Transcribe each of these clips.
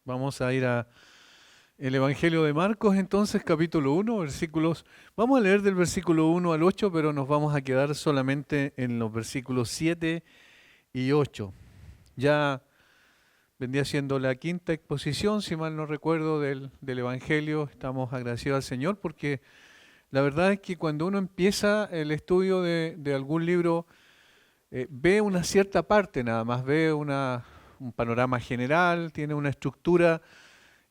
Vamos a ir a el Evangelio de Marcos, entonces, capítulo 1, versículos. Vamos a leer del versículo 1 al 8, pero nos vamos a quedar solamente en los versículos 7 y 8. Ya vendría siendo la quinta exposición, si mal no recuerdo, del Evangelio. Estamos agradecidos al Señor porque la verdad es que cuando uno empieza el estudio de algún libro, ve una cierta parte nada más, ve un panorama general, tiene una estructura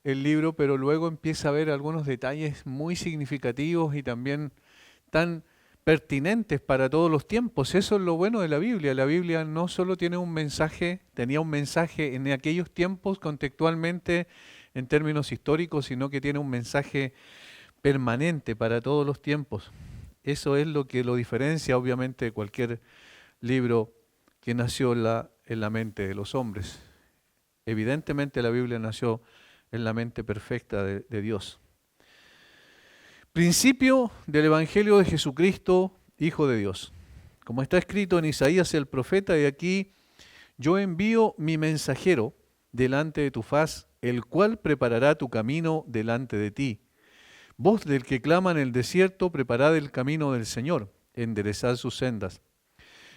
el libro, pero luego empieza a ver algunos detalles muy significativos y también tan pertinentes para todos los tiempos. Eso es lo bueno de la Biblia. La Biblia no solo tiene un mensaje, tenía un mensaje en aquellos tiempos contextualmente en términos históricos, sino que tiene un mensaje permanente para todos los tiempos. Eso es lo que lo diferencia obviamente de cualquier libro que nació en la mente de los hombres. Evidentemente la Biblia nació en la mente perfecta de Dios. Principio del Evangelio de Jesucristo, Hijo de Dios. Como está escrito en Isaías el profeta, y aquí yo envío mi mensajero delante de tu faz, el cual preparará tu camino delante de ti. Voz del que clama en el desierto, preparad el camino del Señor, enderezad sus sendas.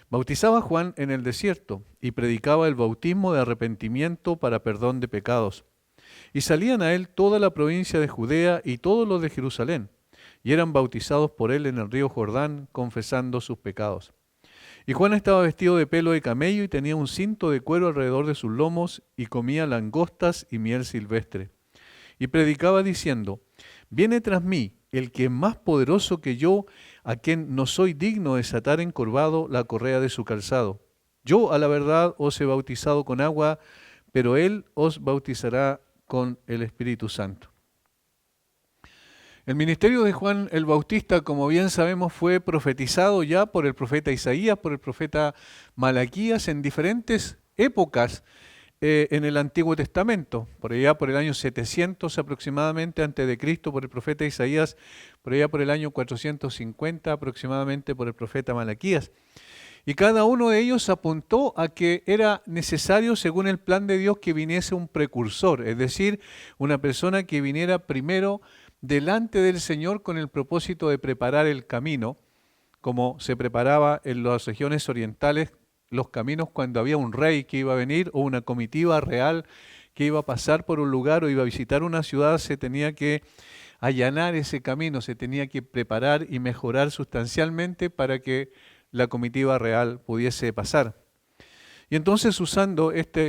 Bautizaba Juan en el desierto y predicaba el bautismo de arrepentimiento para perdón de pecados. Y salían a él toda la provincia de Judea y todos los de Jerusalén, y eran bautizados por él en el río Jordán, confesando sus pecados. Y Juan estaba vestido de pelo de camello y tenía un cinto de cuero alrededor de sus lomos, y comía langostas y miel silvestre. Y predicaba diciendo: Viene tras mí el que es más poderoso que yo, a quien no soy digno de desatar encorvado la correa de su calzado. Yo a la verdad os he bautizado con agua, pero él os bautizará con el Espíritu Santo. El ministerio de Juan el Bautista, como bien sabemos, fue profetizado ya por el profeta Isaías, por el profeta Malaquías en diferentes épocas en el Antiguo Testamento, por allá por el año 700 aproximadamente antes de Cristo por el profeta Isaías, por allá por el año 450 aproximadamente por el profeta Malaquías. Y cada uno de ellos apuntó a que era necesario, según el plan de Dios, que viniese un precursor, es decir, una persona que viniera primero delante del Señor con el propósito de preparar el camino, como se preparaba en las regiones orientales los caminos cuando había un rey que iba a venir o una comitiva real que iba a pasar por un lugar o iba a visitar una ciudad, se tenía que allanar ese camino, se tenía que preparar y mejorar sustancialmente para que la comitiva real pudiese pasar. Y entonces usando esta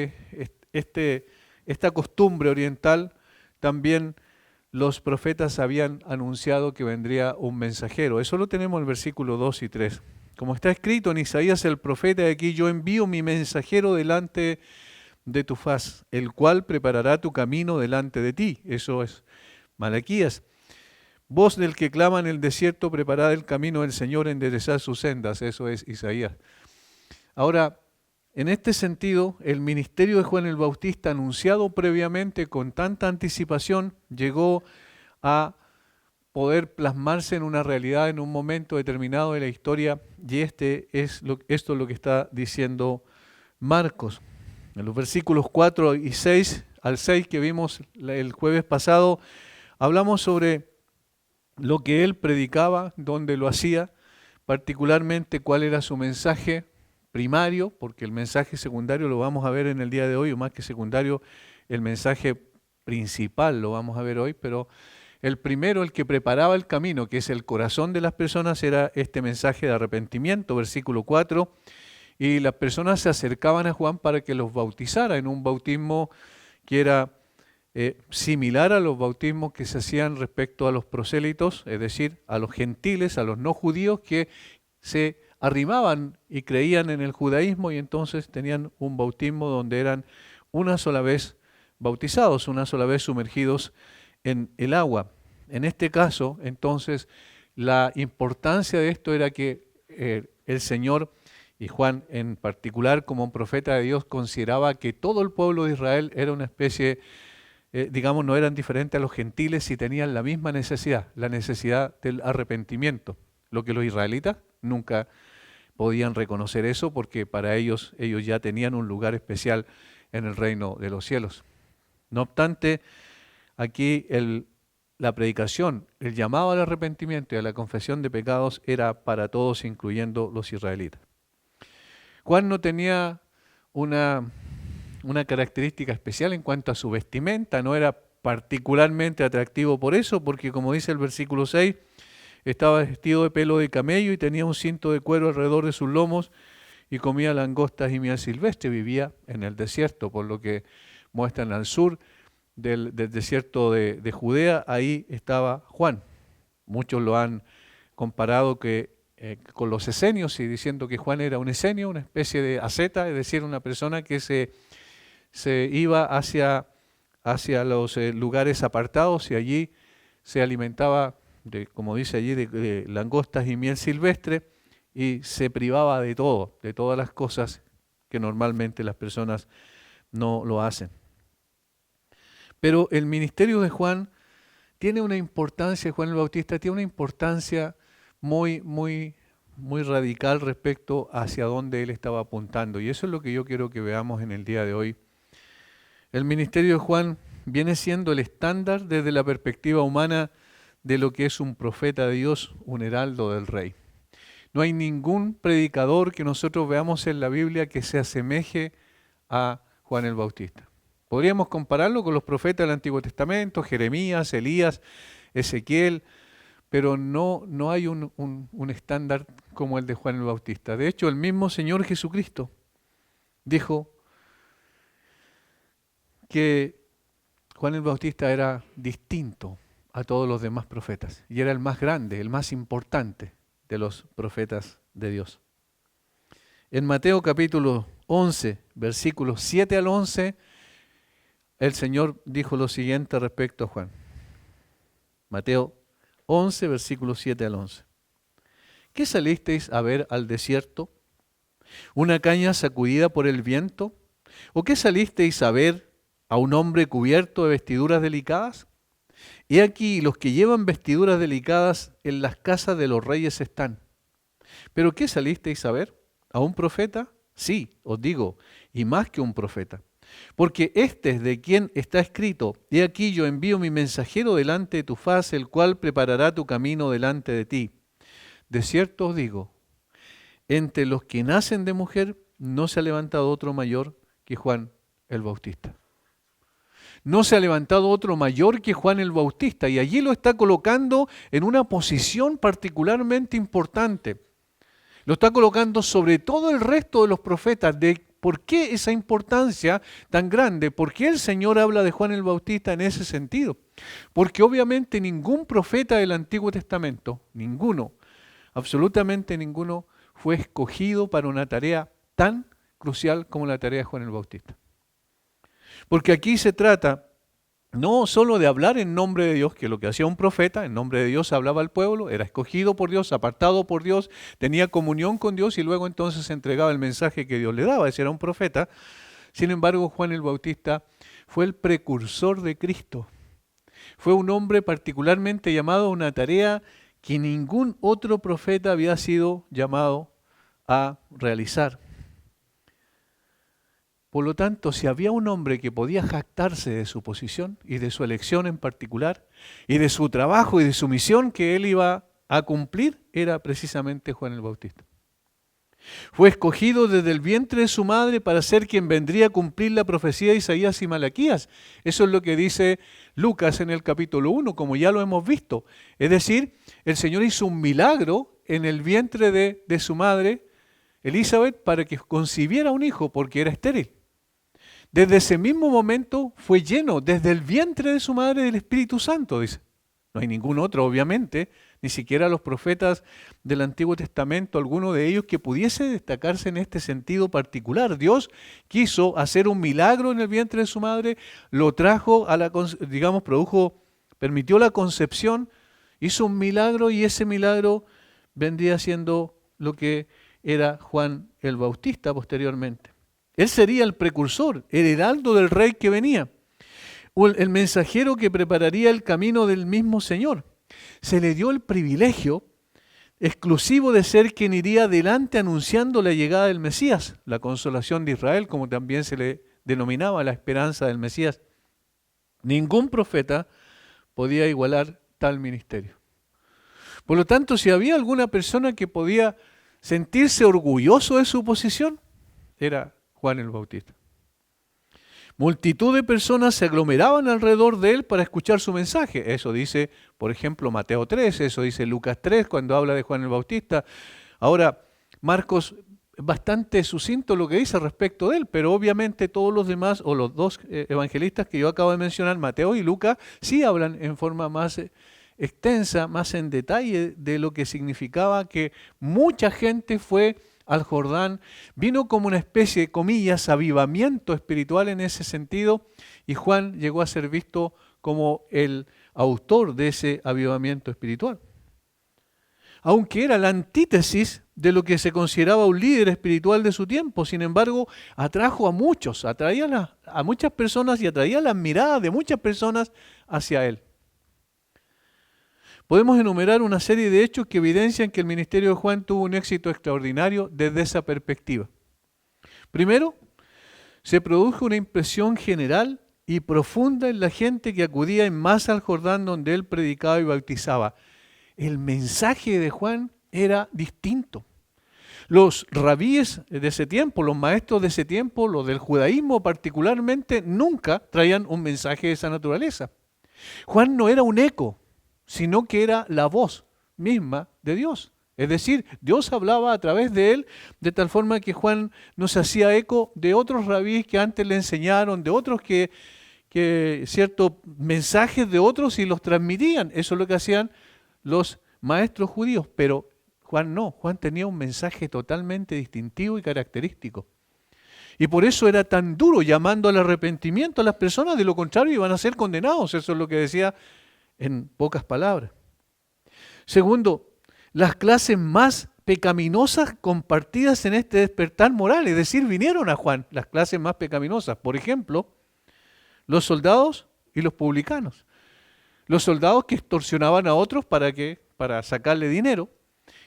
costumbre oriental, también los profetas habían anunciado que vendría un mensajero. Eso lo tenemos en el versículo 2 y 3. Como está escrito en Isaías el profeta, de aquí yo envío mi mensajero delante de tu faz, el cual preparará tu camino delante de ti. Eso es Malaquías. Voz del que clama en el desierto, preparad el camino del Señor, enderezad sus sendas. Eso es Isaías. Ahora, en este sentido, el ministerio de Juan el Bautista, anunciado previamente con tanta anticipación, llegó a poder plasmarse en una realidad en un momento determinado de la historia, y esto es lo que está diciendo Marcos. En los versículos 4 y 6 al 6 que vimos el jueves pasado, hablamos sobre lo que él predicaba, dónde lo hacía, particularmente cuál era su mensaje primario, porque el mensaje secundario lo vamos a ver en el día de hoy, o más que secundario, el mensaje principal lo vamos a ver hoy, pero el primero, el que preparaba el camino, que es el corazón de las personas, era este mensaje de arrepentimiento, versículo 4, y las personas se acercaban a Juan para que los bautizara en un bautismo que era similar a los bautismos que se hacían respecto a los prosélitos, es decir, a los gentiles, a los no judíos que se arrimaban y creían en el judaísmo y entonces tenían un bautismo donde eran una sola vez bautizados, una sola vez sumergidos en el agua. En este caso, entonces, la importancia de esto era que el Señor y Juan en particular como un profeta de Dios consideraba que todo el pueblo de Israel era una especie, digamos, no eran diferentes a los gentiles y tenían la misma necesidad, la necesidad del arrepentimiento, lo que los israelitas nunca podían reconocer eso porque para ellos ya tenían un lugar especial en el reino de los cielos. No obstante, aquí la predicación, el llamado al arrepentimiento y a la confesión de pecados era para todos, incluyendo los israelitas. Juan no tenía una característica especial en cuanto a su vestimenta, no era particularmente atractivo por eso, porque como dice el versículo 6, estaba vestido de pelo de camello y tenía un cinto de cuero alrededor de sus lomos y comía langostas y miel silvestre. Vivía en el desierto, por lo que muestran al sur del desierto de Judea, ahí estaba Juan. Muchos lo han comparado con los esenios y diciendo que Juan era un esenio, una especie de asceta, es decir, una persona que se iba hacia los lugares apartados y allí se alimentaba, como dice allí, de langostas y miel silvestre y se privaba de todo, de todas las cosas que normalmente las personas no lo hacen. Pero el ministerio de Juan tiene una importancia, Juan el Bautista tiene una importancia muy, muy, muy radical respecto hacia dónde él estaba apuntando. Y eso es lo que yo quiero que veamos en el día de hoy. El ministerio de Juan viene siendo el estándar desde la perspectiva humana de lo que es un profeta de Dios, un heraldo del rey. No hay ningún predicador que nosotros veamos en la Biblia que se asemeje a Juan el Bautista. Podríamos compararlo con los profetas del Antiguo Testamento, Jeremías, Elías, Ezequiel, pero no hay un estándar como el de Juan el Bautista. De hecho, el mismo Señor Jesucristo dijo que Juan el Bautista era distinto a todos los demás profetas y era el más grande, el más importante de los profetas de Dios. En Mateo capítulo 11, versículos 7 al 11, el Señor dijo lo siguiente respecto a Juan. Mateo 11, versículos 7 al 11. ¿Qué salisteis a ver al desierto? ¿Una caña sacudida por el viento? ¿O qué salisteis a ver a un hombre cubierto de vestiduras delicadas? He aquí, los que llevan vestiduras delicadas en las casas de los reyes están. ¿Pero qué salisteis a ver? ¿A un profeta? Sí, os digo, y más que un profeta. Porque este es de quien está escrito: he aquí yo envío mi mensajero delante de tu faz, el cual preparará tu camino delante de ti. De cierto os digo, entre los que nacen de mujer no se ha levantado otro mayor que Juan el Bautista. No se ha levantado otro mayor que Juan el Bautista, y allí lo está colocando en una posición particularmente importante. Lo está colocando sobre todo el resto de los profetas. ¿Por qué esa importancia tan grande? ¿Por qué el Señor habla de Juan el Bautista en ese sentido? Porque obviamente ningún profeta del Antiguo Testamento, ninguno, absolutamente ninguno, fue escogido para una tarea tan crucial como la tarea de Juan el Bautista. Porque aquí se trata no solo de hablar en nombre de Dios, que es lo que hacía un profeta, en nombre de Dios hablaba al pueblo, era escogido por Dios, apartado por Dios, tenía comunión con Dios y luego entonces entregaba el mensaje que Dios le daba, ese era un profeta. Sin embargo, Juan el Bautista fue el precursor de Cristo. Fue un hombre particularmente llamado a una tarea que ningún otro profeta había sido llamado a realizar. Por lo tanto, si había un hombre que podía jactarse de su posición y de su elección en particular, y de su trabajo y de su misión que él iba a cumplir, era precisamente Juan el Bautista. Fue escogido desde el vientre de su madre para ser quien vendría a cumplir la profecía de Isaías y Malaquías. Eso es lo que dice Lucas en el capítulo 1, como ya lo hemos visto. Es decir, el Señor hizo un milagro en el vientre de su madre, Elizabeth, para que concibiera un hijo, porque era estéril. Desde ese mismo momento fue lleno, desde el vientre de su madre, del Espíritu Santo, dice. No hay ningún otro, obviamente, ni siquiera los profetas del Antiguo Testamento, alguno de ellos que pudiese destacarse en este sentido particular. Dios quiso hacer un milagro en el vientre de su madre, lo trajo permitió la concepción, hizo un milagro y ese milagro vendría siendo lo que era Juan el Bautista posteriormente. Él sería el precursor, el heraldo del rey que venía, o el mensajero que prepararía el camino del mismo Señor. Se le dio el privilegio exclusivo de ser quien iría adelante anunciando la llegada del Mesías, la consolación de Israel, como también se le denominaba la esperanza del Mesías. Ningún profeta podía igualar tal ministerio. Por lo tanto, si había alguna persona que podía sentirse orgulloso de su posición, era Juan el Bautista. Multitud de personas se aglomeraban alrededor de él para escuchar su mensaje. Eso dice, por ejemplo, Mateo 3, eso dice Lucas 3 cuando habla de Juan el Bautista. Ahora, Marcos es bastante sucinto lo que dice respecto de él, pero obviamente todos los demás, o los dos evangelistas que yo acabo de mencionar, Mateo y Lucas, sí hablan en forma más extensa, más en detalle de lo que significaba que mucha gente fue al Jordán, vino como una especie de, comillas, avivamiento espiritual en ese sentido, y Juan llegó a ser visto como el autor de ese avivamiento espiritual. Aunque era la antítesis de lo que se consideraba un líder espiritual de su tiempo, sin embargo, atrajo a muchos, atraía a muchas personas y atraía las miradas de muchas personas hacia él. Podemos enumerar una serie de hechos que evidencian que el ministerio de Juan tuvo un éxito extraordinario desde esa perspectiva. Primero, se produjo una impresión general y profunda en la gente que acudía en masa al Jordán donde él predicaba y bautizaba. El mensaje de Juan era distinto. Los rabíes de ese tiempo, los maestros de ese tiempo, los del judaísmo particularmente, nunca traían un mensaje de esa naturaleza. Juan no era un eco, sino que era la voz misma de Dios. Es decir, Dios hablaba a través de él, de tal forma que Juan no se hacía eco de otros rabíes que antes le enseñaron, de otros que ciertos mensajes de otros y los transmitían. Eso es lo que hacían los maestros judíos, pero Juan no. Juan tenía un mensaje totalmente distintivo y característico. Y por eso era tan duro llamando al arrepentimiento a las personas, de lo contrario iban a ser condenados. Eso es lo que decía en pocas palabras. Segundo, las clases más pecaminosas compartidas en este despertar moral, es decir, vinieron a Juan, las clases más pecaminosas. Por ejemplo, los soldados y los publicanos. Los soldados que extorsionaban a otros para sacarle dinero,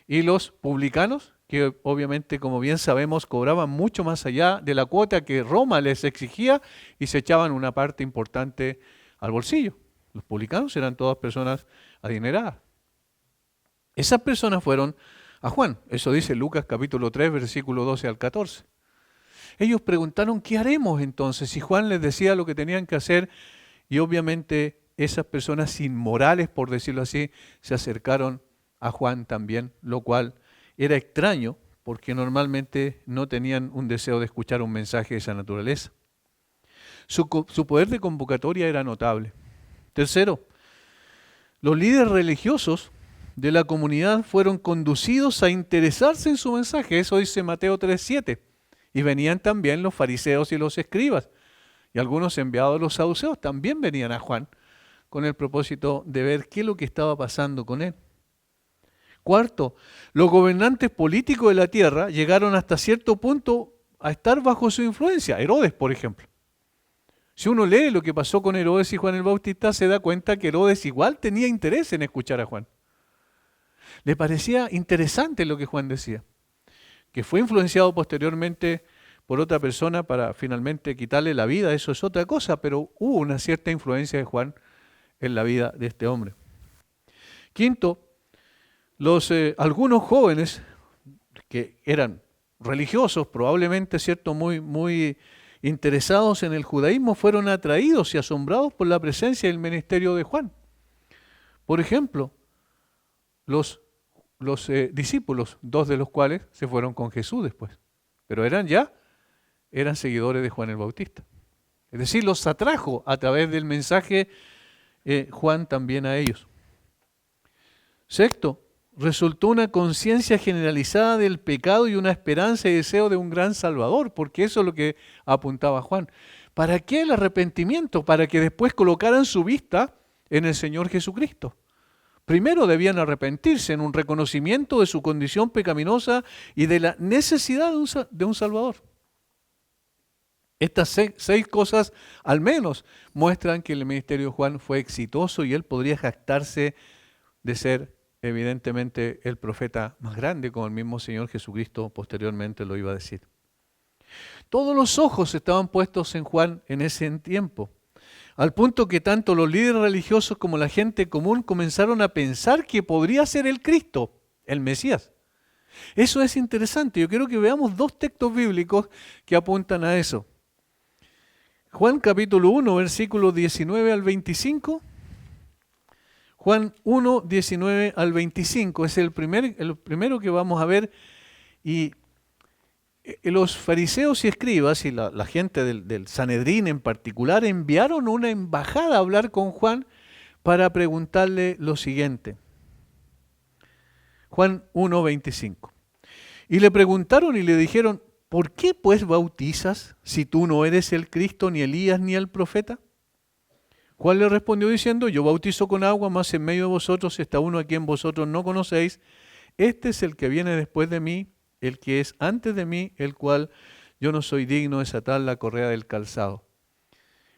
y los publicanos que obviamente, como bien sabemos, cobraban mucho más allá de la cuota que Roma les exigía y se echaban una parte importante al bolsillo. Los publicanos eran todas personas adineradas. Esas personas fueron a Juan. Eso dice Lucas capítulo 3, versículo 12 al 14. Ellos preguntaron, ¿qué haremos entonces? Si Juan les decía lo que tenían que hacer, y obviamente esas personas inmorales, por decirlo así, se acercaron a Juan también, lo cual era extraño porque normalmente no tenían un deseo de escuchar un mensaje de esa naturaleza. Su poder de convocatoria era notable. Tercero, los líderes religiosos de la comunidad fueron conducidos a interesarse en su mensaje. Eso dice Mateo 3:7. Y venían también los fariseos y los escribas. Y algunos enviados de los saduceos también venían a Juan con el propósito de ver qué es lo que estaba pasando con él. Cuarto, los gobernantes políticos de la tierra llegaron hasta cierto punto a estar bajo su influencia. Herodes, por ejemplo. Si uno lee lo que pasó con Herodes y Juan el Bautista, se da cuenta que Herodes igual tenía interés en escuchar a Juan. Le parecía interesante lo que Juan decía, que fue influenciado posteriormente por otra persona para finalmente quitarle la vida, eso es otra cosa, pero hubo una cierta influencia de Juan en la vida de este hombre. Quinto, algunos jóvenes que eran religiosos, probablemente cierto, muy interesados en el judaísmo, fueron atraídos y asombrados por la presencia del ministerio de Juan. Por ejemplo, los discípulos, dos de los cuales se fueron con Jesús después, pero eran seguidores de Juan el Bautista. Es decir, los atrajo a través del mensaje Juan también a ellos. Sexto, resultó una conciencia generalizada del pecado y una esperanza y deseo de un gran Salvador, porque eso es lo que apuntaba Juan. ¿Para qué el arrepentimiento? Para que después colocaran su vista en el Señor Jesucristo. Primero debían arrepentirse en un reconocimiento de su condición pecaminosa y de la necesidad de un Salvador. Estas seis cosas al menos muestran que el ministerio de Juan fue exitoso y él podría jactarse de ser evidentemente el profeta más grande, como el mismo Señor Jesucristo posteriormente lo iba a decir. Todos los ojos estaban puestos en Juan en ese tiempo. al punto que tanto los líderes religiosos como la gente común comenzaron a pensar que podría ser el Cristo, el Mesías. Eso es interesante. Yo quiero que veamos dos textos bíblicos que apuntan a eso. Juan capítulo 1, versículos 19 al 25. Juan 1, 19 al 25 es el primero que vamos a ver. Y los fariseos y escribas y la gente del Sanedrín en particular enviaron una embajada a hablar con Juan para preguntarle lo siguiente. Juan 1, 25. Y le preguntaron y le dijeron, ¿por qué pues bautizas si tú no eres el Cristo, ni Elías, ni el profeta? Juan le respondió diciendo, yo bautizo con agua, mas en medio de vosotros está uno a quien vosotros no conocéis. Este es el que viene después de mí, el que es antes de mí, el cual yo no soy digno de desatar la correa del calzado.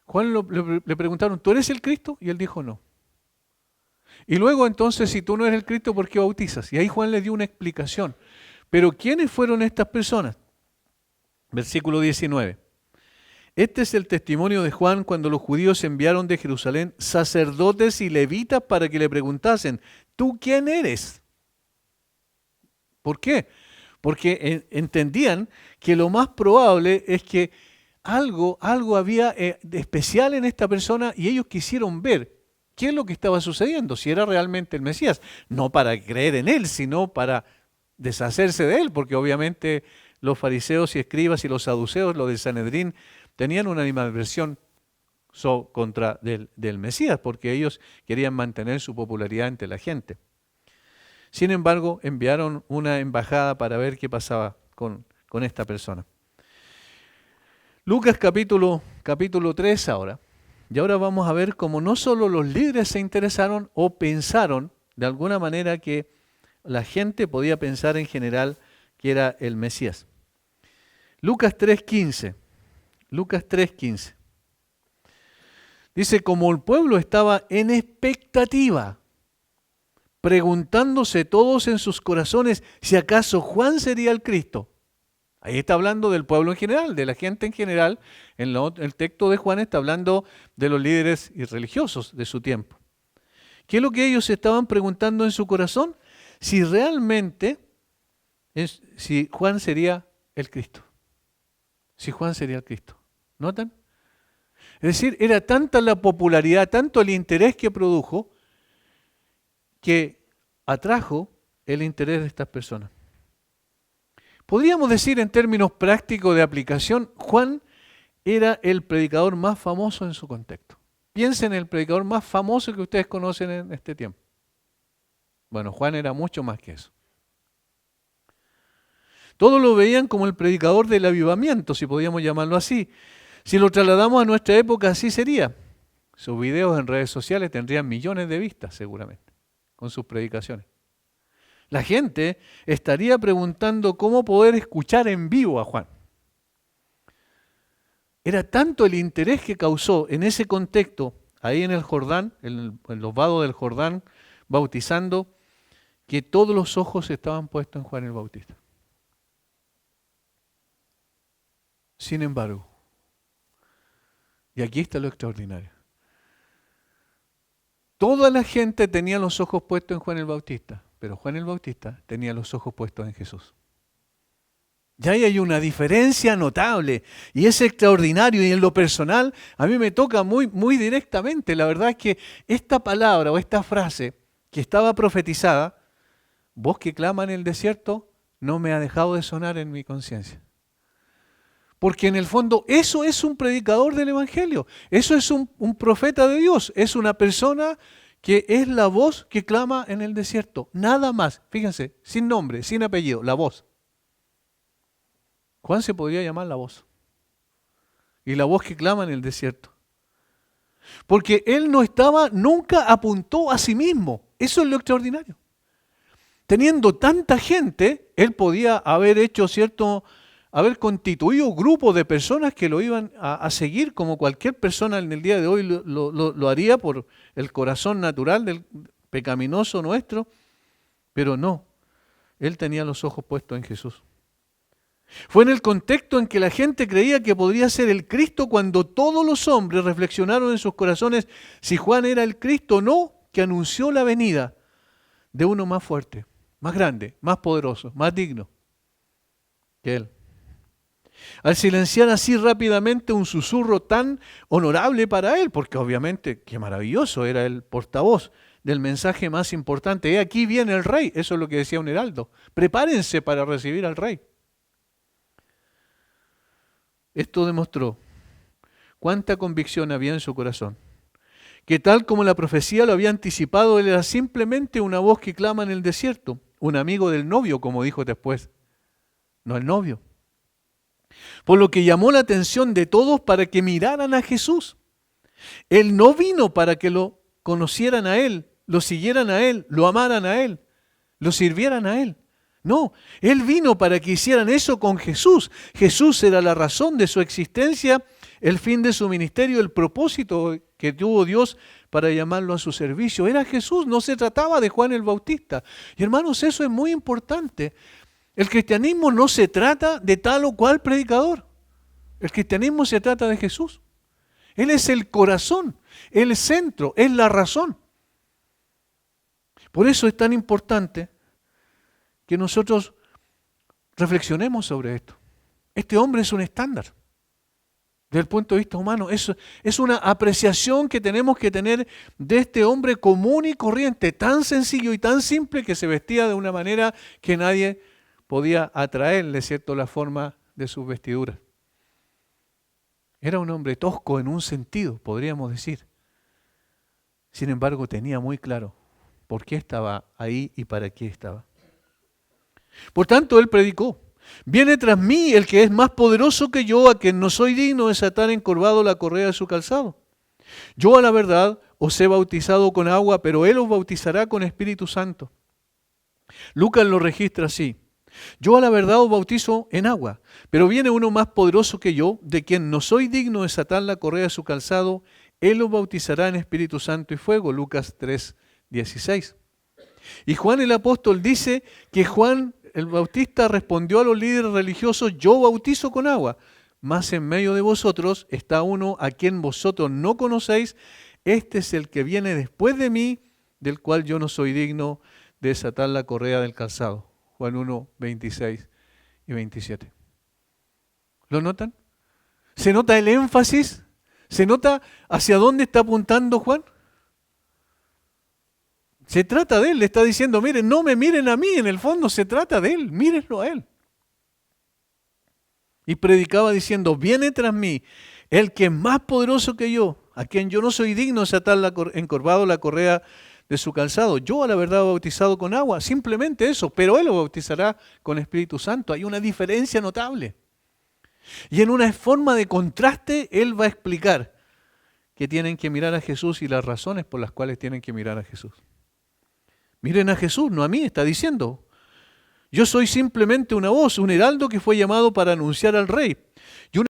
Juan le preguntaron, ¿tú eres el Cristo? Y él dijo, no. Y luego entonces, si tú no eres el Cristo, ¿por qué bautizas? Y ahí Juan le dio una explicación. Pero ¿quiénes fueron estas personas? Versículo 19. Este es el testimonio de Juan cuando los judíos enviaron de Jerusalén sacerdotes y levitas para que le preguntasen, ¿tú quién eres? ¿Por qué? Porque entendían que lo más probable es que algo había de especial en esta persona y ellos quisieron ver qué es lo que estaba sucediendo, si era realmente el Mesías, no para creer en él, sino para deshacerse de él, porque obviamente los fariseos y escribas y los saduceos, los del Sanedrín, tenían una animadversión contra del Mesías, porque ellos querían mantener su popularidad entre la gente. Sin embargo, enviaron una embajada para ver qué pasaba con esta persona. Lucas capítulo 3 ahora. Y ahora vamos a ver cómo no solo los líderes se interesaron o pensaron de alguna manera que la gente podía pensar en general que era el Mesías. Lucas 3:15. Lucas 3:15. Dice, como el pueblo estaba en expectativa, preguntándose todos en sus corazones si acaso Juan sería el Cristo. Ahí está hablando del pueblo en general, de la gente en general. En el texto de Juan está hablando de los líderes y religiosos de su tiempo. ¿Qué es lo que ellos estaban preguntando en su corazón? Si realmente, si Juan sería el Cristo. Si Juan sería el Cristo. ¿Notan? Es decir, era tanta la popularidad, tanto el interés que produjo, que atrajo el interés de estas personas. Podríamos decir en términos prácticos de aplicación, Juan era el predicador más famoso en su contexto. Piensen en el predicador más famoso que ustedes conocen en este tiempo. Bueno, Juan era mucho más que eso. Todos lo veían como el predicador del avivamiento, si podíamos llamarlo así. Si lo trasladamos a nuestra época, así sería. Sus videos en redes sociales tendrían millones de vistas, seguramente, con sus predicaciones. La gente estaría preguntando cómo poder escuchar en vivo a Juan. Era tanto el interés que causó en ese contexto, ahí en el Jordán, en los vados del Jordán, bautizando, que todos los ojos estaban puestos en Juan el Bautista. Sin embargo, y aquí está lo extraordinario, toda la gente tenía los ojos puestos en Juan el Bautista, pero Juan el Bautista tenía los ojos puestos en Jesús. Ya ahí hay una diferencia notable y es extraordinario, y en lo personal a mí me toca muy, muy directamente. La verdad es que esta palabra o esta frase que estaba profetizada, voz que clama en el desierto, no me ha dejado de sonar en mi conciencia. Porque en el fondo eso es un predicador del Evangelio, eso es un profeta de Dios, es una persona que es la voz que clama en el desierto, nada más. Fíjense, sin nombre, sin apellido, la voz. Juan se podría llamar la voz. Y la voz que clama en el desierto. Porque él nunca apuntó a sí mismo. Eso es lo extraordinario. Teniendo tanta gente, él podía haber haber constituido grupos de personas que lo iban a seguir, como cualquier persona en el día de hoy lo haría por el corazón natural del pecaminoso nuestro. Pero no, él tenía los ojos puestos en Jesús. Fue en el contexto en que la gente creía que podría ser el Cristo cuando todos los hombres reflexionaron en sus corazones si Juan era el Cristo o no, que anunció la venida de uno más fuerte, más grande, más poderoso, más digno que él. Al silenciar así rápidamente un susurro tan honorable para él, porque obviamente qué maravilloso, era el portavoz del mensaje más importante. He aquí viene el rey, eso es lo que decía un heraldo. Prepárense para recibir al rey. Esto demostró cuánta convicción había en su corazón. Que tal como la profecía lo había anticipado, él era simplemente una voz que clama en el desierto, un amigo del novio, como dijo después, no el novio. Por lo que llamó la atención de todos para que miraran a Jesús. Él no vino para que lo conocieran a Él, lo siguieran a Él, lo amaran a Él, lo sirvieran a Él. No, Él vino para que hicieran eso con Jesús. Jesús era la razón de su existencia, el fin de su ministerio, el propósito que tuvo Dios para llamarlo a su servicio. Era Jesús, no se trataba de Juan el Bautista. Y hermanos, eso es muy importante. El cristianismo no se trata de tal o cual predicador. El cristianismo se trata de Jesús. Él es el corazón, el centro, es la razón. Por eso es tan importante que nosotros reflexionemos sobre esto. Este hombre es un estándar. Desde el punto de vista humano, es una apreciación que tenemos que tener de este hombre común y corriente, tan sencillo y tan simple que se vestía de una manera que nadie podía atraerle, ¿cierto?, la forma de sus vestiduras. Era un hombre tosco en un sentido, podríamos decir. Sin embargo, tenía muy claro por qué estaba ahí y para qué estaba. Por tanto, él predicó: viene tras mí el que es más poderoso que yo, a quien no soy digno de desatar encorvado la correa de su calzado. Yo a la verdad os he bautizado con agua, pero él os bautizará con Espíritu Santo. Lucas lo registra así: yo a la verdad os bautizo en agua, pero viene uno más poderoso que yo, de quien no soy digno de desatar la correa de su calzado. Él os bautizará en Espíritu Santo y fuego. Lucas 3:16. Y Juan el apóstol dice que Juan el Bautista respondió a los líderes religiosos: yo bautizo con agua, mas en medio de vosotros está uno a quien vosotros no conocéis. Este es el que viene después de mí, del cual yo no soy digno de desatar la correa del calzado. Juan 1:26 y 27. ¿Lo notan? ¿Se nota el énfasis? ¿Se nota hacia dónde está apuntando Juan? Se trata de él, le está diciendo: miren, no me miren a mí, en el fondo se trata de él, mírenlo a él. Y predicaba diciendo: viene tras mí el que es más poderoso que yo, a quien yo no soy digno de desatar encorvado la correa de su calzado. Yo a la verdad he bautizado con agua, simplemente eso, pero él lo bautizará con Espíritu Santo. Hay una diferencia notable. Y en una forma de contraste, él va a explicar que tienen que mirar a Jesús y las razones por las cuales tienen que mirar a Jesús. Miren a Jesús, no a mí, está diciendo. Yo soy simplemente una voz, un heraldo que fue llamado para anunciar al rey. Y un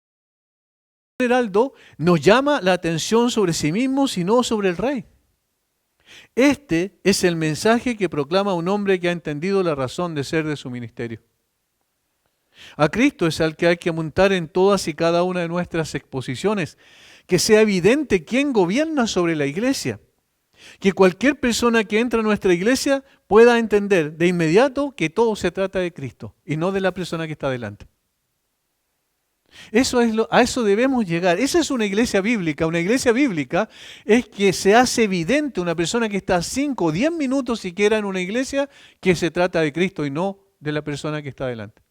heraldo nos llama la atención sobre sí mismo, sino sobre el rey. Este es el mensaje que proclama un hombre que ha entendido la razón de ser de su ministerio. A Cristo es al que hay que apuntar en todas y cada una de nuestras exposiciones, que sea evidente quién gobierna sobre la iglesia. Que cualquier persona que entra a nuestra iglesia pueda entender de inmediato que todo se trata de Cristo y no de la persona que está delante. A eso debemos llegar. Esa es una iglesia bíblica. Una iglesia bíblica es que se hace evidente una persona que está 5 o 10 minutos siquiera en una iglesia que se trata de Cristo y no de la persona que está delante.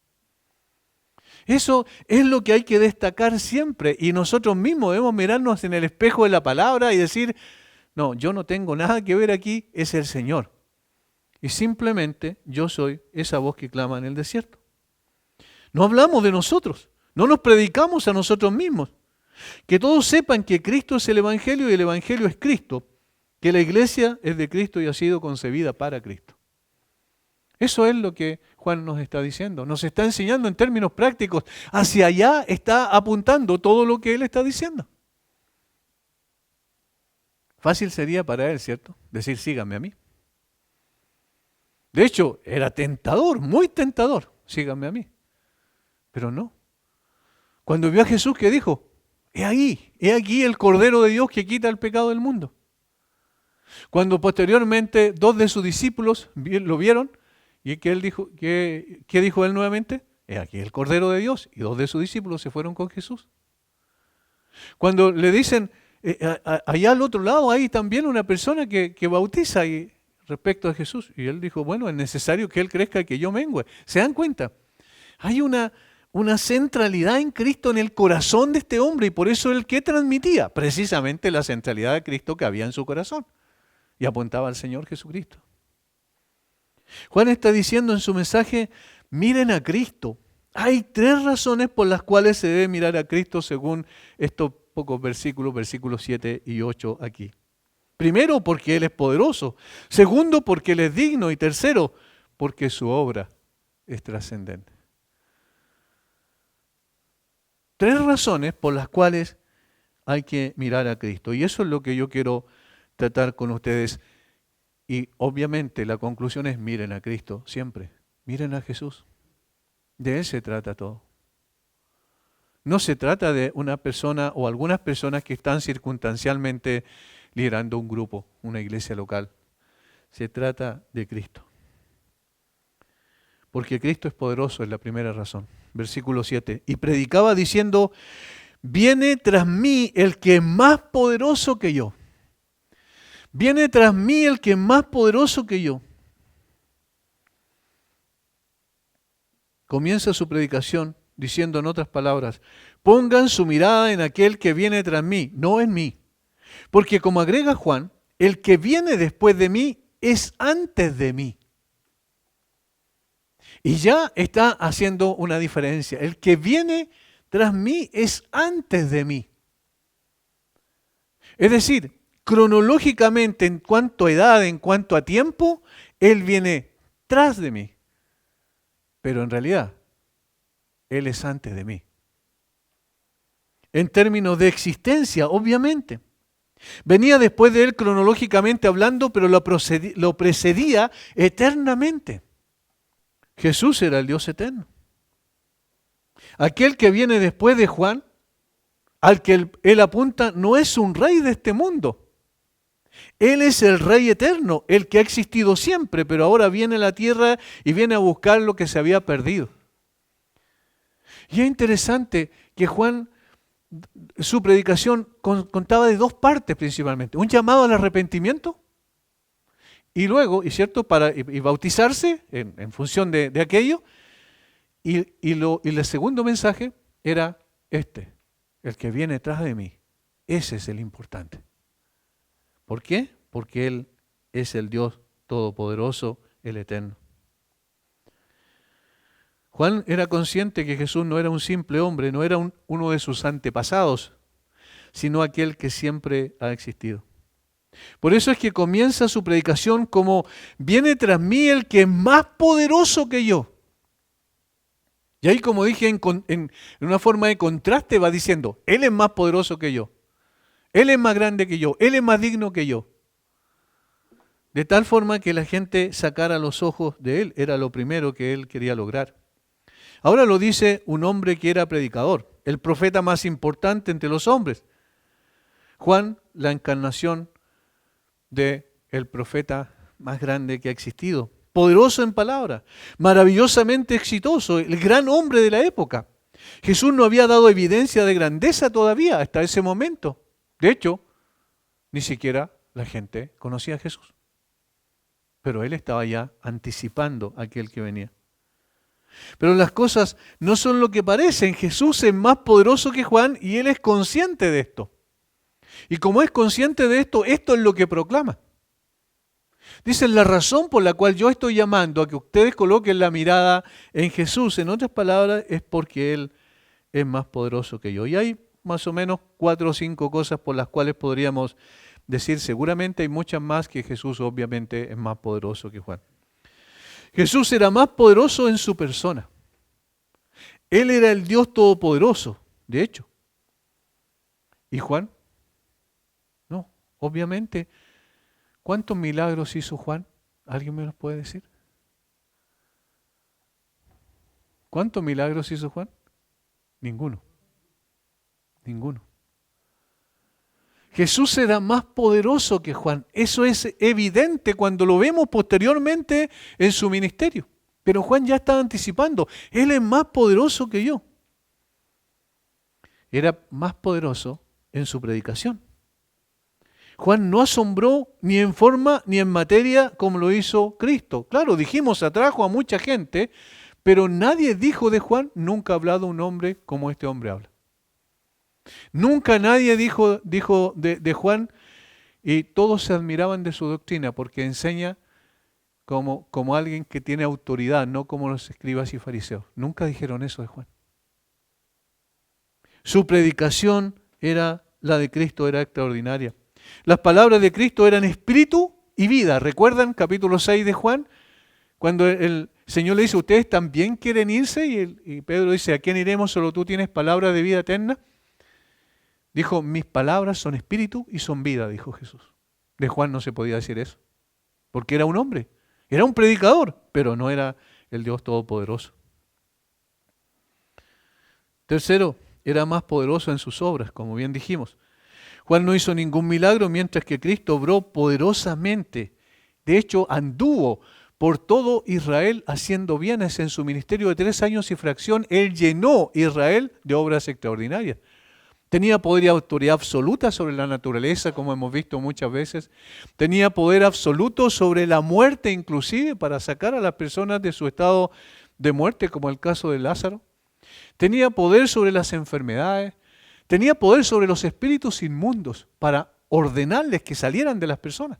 Eso es lo que hay que destacar siempre, y nosotros mismos debemos mirarnos en el espejo de la palabra y decir: no, yo no tengo nada que ver aquí, es el Señor. Y simplemente yo soy esa voz que clama en el desierto. No hablamos de nosotros, no nos predicamos a nosotros mismos. Que todos sepan que Cristo es el Evangelio y el Evangelio es Cristo. Que la iglesia es de Cristo y ha sido concebida para Cristo. Eso es lo que Juan nos está diciendo. Nos está enseñando en términos prácticos. Hacia allá está apuntando todo lo que él está diciendo. Fácil sería para él, ¿cierto?, decir: síganme a mí. De hecho, era tentador, muy tentador: síganme a mí. Pero no. Cuando vio a Jesús, ¿qué dijo? He aquí el Cordero de Dios que quita el pecado del mundo. Cuando posteriormente 2 de sus discípulos lo vieron, y que él dijo, ¿qué dijo él nuevamente? He aquí el Cordero de Dios, y 2 de sus discípulos se fueron con Jesús. Cuando le dicen, allá al otro lado hay también una persona que bautiza respecto a Jesús, y él dijo, bueno, es necesario que él crezca y que yo mengüe. ¿Se dan cuenta? Hay una centralidad en Cristo en el corazón de este hombre, y por eso él, ¿qué transmitía? Precisamente la centralidad de Cristo que había en su corazón, y apuntaba al Señor Jesucristo. Juan está diciendo en su mensaje, miren a Cristo. Hay 3 razones por las cuales se debe mirar a Cristo según estos pocos versículos 7 y 8 aquí. Primero, porque Él es poderoso. Segundo, porque Él es digno. Y tercero, porque su obra es trascendente. 3 razones por las cuales hay que mirar a Cristo. Y eso es lo que yo quiero tratar con ustedes. Y obviamente la conclusión es miren a Cristo siempre. Miren a Jesús. De Él se trata todo. No se trata de una persona o algunas personas que están circunstancialmente liderando un grupo, una iglesia local. Se trata de Cristo. Porque Cristo es poderoso, es la primera razón. Versículo 7. Y predicaba diciendo, viene tras mí el que es más poderoso que yo. Viene tras mí el que es más poderoso que yo. Comienza su predicación diciendo en otras palabras, pongan su mirada en aquel que viene tras mí, no en mí. Porque como agrega Juan, el que viene después de mí es antes de mí. Y ya está haciendo una diferencia. El que viene tras mí es antes de mí. Es decir, cronológicamente, en cuanto a edad, en cuanto a tiempo, Él viene tras de mí. Pero en realidad, Él es antes de mí. En términos de existencia, obviamente. Venía después de Él cronológicamente hablando, pero lo precedía eternamente. Jesús era el Dios eterno. Aquel que viene después de Juan, al que él apunta, no es un rey de este mundo. Él es el Rey eterno, el que ha existido siempre, pero ahora viene a la tierra y viene a buscar lo que se había perdido. Y es interesante que Juan, su predicación contaba de 2 partes principalmente. Un llamado al arrepentimiento y luego, y cierto, para bautizarse en función de aquello. Y el segundo mensaje era el que viene tras de mí. Ese es el importante. ¿Por qué? Porque Él es el Dios todopoderoso, el eterno. Juan era consciente que Jesús no era un simple hombre, no era uno de sus antepasados, sino aquel que siempre ha existido. Por eso es que comienza su predicación como, viene tras mí el que es más poderoso que yo. Y ahí, como dije, en una forma de contraste va diciendo, Él es más poderoso que yo. Él es más grande que yo. Él es más digno que yo. De tal forma que la gente sacara los ojos de Él. Era lo primero que Él quería lograr. Ahora lo dice un hombre que era predicador, el profeta más importante entre los hombres. Juan, la encarnación del profeta más grande que ha existido. Poderoso en palabra, maravillosamente exitoso, el gran hombre de la época. Jesús no había dado evidencia de grandeza todavía hasta ese momento. De hecho, ni siquiera la gente conocía a Jesús. Pero Él estaba ya anticipando a aquel que venía. Pero las cosas no son lo que parecen. Jesús es más poderoso que Juan y Él es consciente de esto. Y como es consciente de esto, esto es lo que proclama. Dicen, la razón por la cual yo estoy llamando a que ustedes coloquen la mirada en Jesús, en otras palabras, es porque Él es más poderoso que yo. Y hay más o menos 4 o 5 cosas por las cuales podríamos decir, seguramente hay muchas más, que Jesús obviamente es más poderoso que Juan. Jesús era más poderoso en su persona. Él era el Dios todopoderoso, de hecho. ¿Y Juan? No, obviamente. ¿Cuántos milagros hizo Juan? ¿Alguien me los puede decir? ¿Cuántos milagros hizo Juan? Ninguno. Ninguno. Jesús era más poderoso que Juan. Eso es evidente cuando lo vemos posteriormente en su ministerio. Pero Juan ya estaba anticipando. Él es más poderoso que yo. Era más poderoso en su predicación. Juan no asombró ni en forma ni en materia como lo hizo Cristo. Claro, dijimos, atrajo a mucha gente, pero nadie dijo de Juan, nunca ha hablado un hombre como este hombre habla. Nunca nadie dijo de Juan, y todos se admiraban de su doctrina porque enseña como alguien que tiene autoridad, no como los escribas y fariseos. Nunca dijeron eso de Juan. Su predicación la de Cristo era extraordinaria. Las palabras de Cristo eran espíritu y vida. ¿Recuerdan capítulo 6 de Juan? Cuando el Señor le dice, ¿ustedes también quieren irse? Y Pedro dice, ¿a quién iremos? Solo tú tienes palabras de vida eterna. Dijo, mis palabras son espíritu y son vida, dijo Jesús. De Juan no se podía decir eso, porque era un hombre, era un predicador, pero no era el Dios Todopoderoso. Tercero, era más poderoso en sus obras, como bien dijimos. Juan no hizo ningún milagro, mientras que Cristo obró poderosamente. De hecho, anduvo por todo Israel haciendo bienes. En su ministerio de 3 años y fracción, Él llenó Israel de obras extraordinarias. Tenía poder y autoridad absoluta sobre la naturaleza, como hemos visto muchas veces. Tenía poder absoluto sobre la muerte, inclusive, para sacar a las personas de su estado de muerte, como el caso de Lázaro. Tenía poder sobre las enfermedades. Tenía poder sobre los espíritus inmundos para ordenarles que salieran de las personas.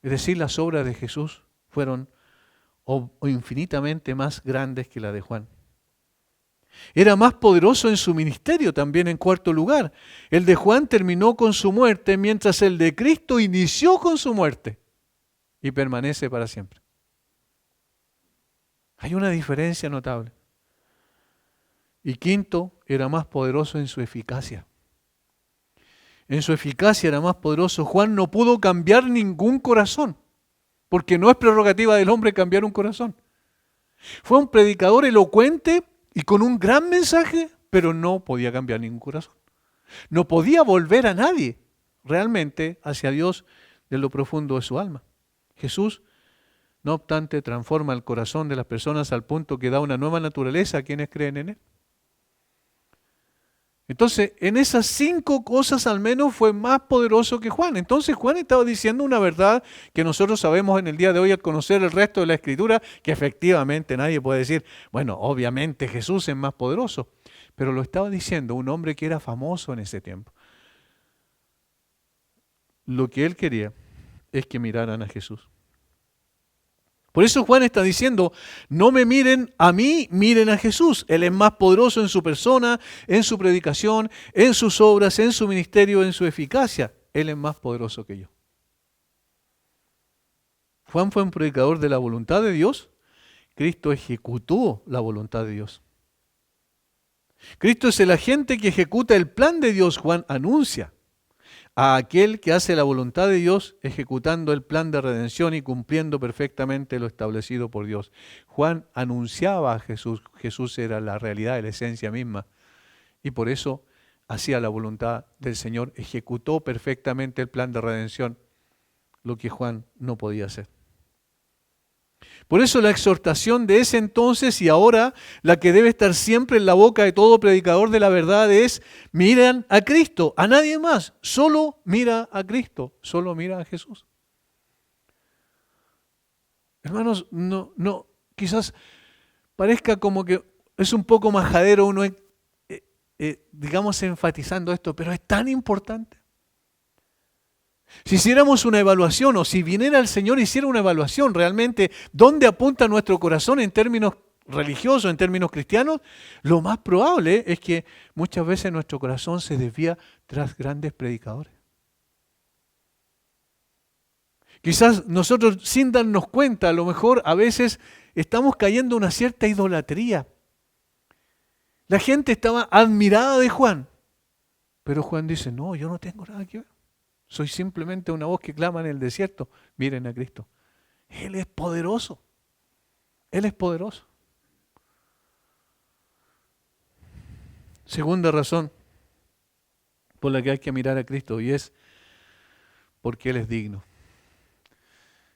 Es decir, las obras de Jesús fueron o infinitamente más grandes que las de Juan. Era más poderoso en su ministerio también, en cuarto lugar. El de Juan terminó con su muerte, mientras el de Cristo inició con su muerte y permanece para siempre. Hay una diferencia notable. Y quinto, era más poderoso en su eficacia. En su eficacia era más poderoso. Juan no pudo cambiar ningún corazón, porque no es prerrogativa del hombre cambiar un corazón. Fue un predicador elocuente y con un gran mensaje, pero no podía cambiar ningún corazón. No podía volver a nadie realmente hacia Dios de lo profundo de su alma. Jesús, no obstante, transforma el corazón de las personas al punto que da una nueva naturaleza a quienes creen en Él. Entonces, en esas 5 cosas al menos fue más poderoso que Juan. Entonces Juan estaba diciendo una verdad que nosotros sabemos en el día de hoy al conocer el resto de la Escritura, que efectivamente nadie puede decir, bueno, obviamente Jesús es más poderoso. Pero lo estaba diciendo un hombre que era famoso en ese tiempo. Lo que él quería es que miraran a Jesús. Por eso Juan está diciendo, no me miren a mí, miren a Jesús. Él es más poderoso en su persona, en su predicación, en sus obras, en su ministerio, en su eficacia. Él es más poderoso que yo. Juan fue un predicador de la voluntad de Dios. Cristo ejecutó la voluntad de Dios. Cristo es el agente que ejecuta el plan de Dios. Juan anuncia a aquel que hace la voluntad de Dios, ejecutando el plan de redención y cumpliendo perfectamente lo establecido por Dios. Juan anunciaba a Jesús. Jesús era la realidad, la esencia misma. Y por eso hacía la voluntad del Señor, ejecutó perfectamente el plan de redención, lo que Juan no podía hacer. Por eso la exhortación de ese entonces y ahora, la que debe estar siempre en la boca de todo predicador de la verdad es, miren a Cristo, a nadie más, solo mira a Cristo, solo mira a Jesús. Hermanos, no, quizás parezca como que es un poco majadero uno, digamos, enfatizando esto, pero es tan importante. Si hiciéramos una evaluación o si viniera el Señor y hiciera una evaluación realmente, ¿dónde apunta nuestro corazón en términos religiosos, en términos cristianos? Lo más probable es que muchas veces nuestro corazón se desvía tras grandes predicadores. Quizás nosotros sin darnos cuenta, a lo mejor a veces estamos cayendo en una cierta idolatría. La gente estaba admirada de Juan, pero Juan dice, no, yo no tengo nada que ver. Soy simplemente una voz que clama en el desierto. Miren a Cristo. Él es poderoso. Él es poderoso. Segunda razón por la que hay que mirar a Cristo, y es porque Él es digno.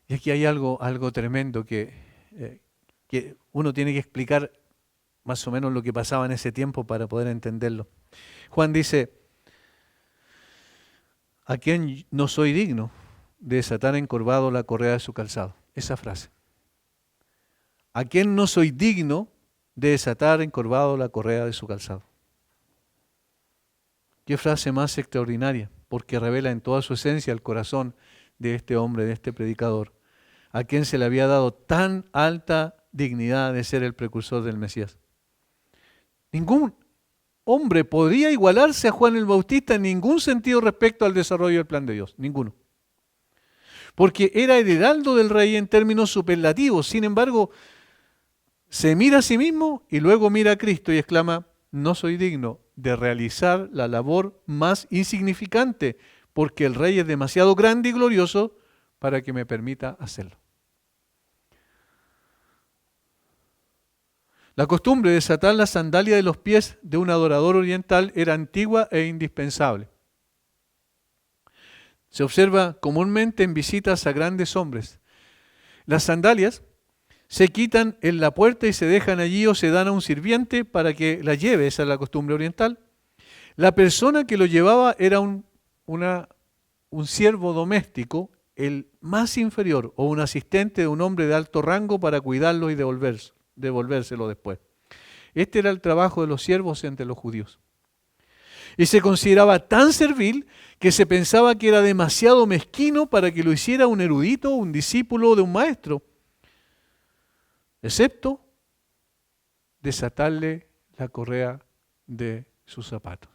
Y aquí hay algo tremendo que uno tiene que explicar más o menos lo que pasaba en ese tiempo para poder entenderlo. Juan dice, ¿a quién no soy digno de desatar encorvado la correa de su calzado? Esa frase. ¿A quién no soy digno de desatar encorvado la correa de su calzado? Qué frase más extraordinaria, porque revela en toda su esencia el corazón de este hombre, de este predicador, a quien se le había dado tan alta dignidad de ser el precursor del Mesías. Ningún hombre podría igualarse a Juan el Bautista en ningún sentido respecto al desarrollo del plan de Dios, ninguno. Porque era el heraldo del rey en términos superlativos. Sin embargo, se mira a sí mismo y luego mira a Cristo y exclama, no soy digno de realizar la labor más insignificante, porque el rey es demasiado grande y glorioso para que me permita hacerlo. La costumbre de desatar la sandalia de los pies de un adorador oriental era antigua e indispensable. Se observa comúnmente en visitas a grandes hombres. Las sandalias se quitan en la puerta y se dejan allí o se dan a un sirviente para que la lleve, esa es la costumbre oriental. La persona que lo llevaba era un siervo doméstico, el más inferior, o un asistente de un hombre de alto rango para cuidarlo y devolvérselo después. Este era el trabajo de los siervos entre los judíos. Y se consideraba tan servil que se pensaba que era demasiado mezquino para que lo hiciera un erudito, un discípulo de un maestro, excepto desatarle la correa de sus zapatos.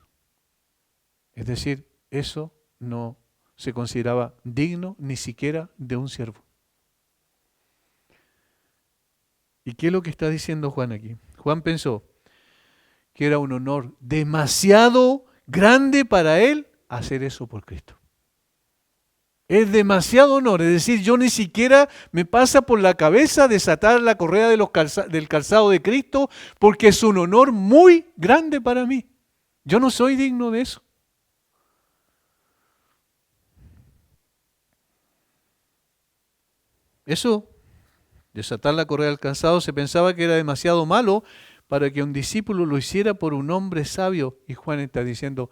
Es decir, eso no se consideraba digno ni siquiera de un siervo. ¿Y qué es lo que está diciendo Juan aquí? Juan pensó que era un honor demasiado grande para él hacer eso por Cristo. Es demasiado honor, es decir, yo ni siquiera me pasa por la cabeza desatar la correa del calzado de Cristo porque es un honor muy grande para mí. Yo no soy digno de eso. Eso, desatar la correa del calzado, se pensaba que era demasiado malo para que un discípulo lo hiciera por un hombre sabio. Y Juan está diciendo,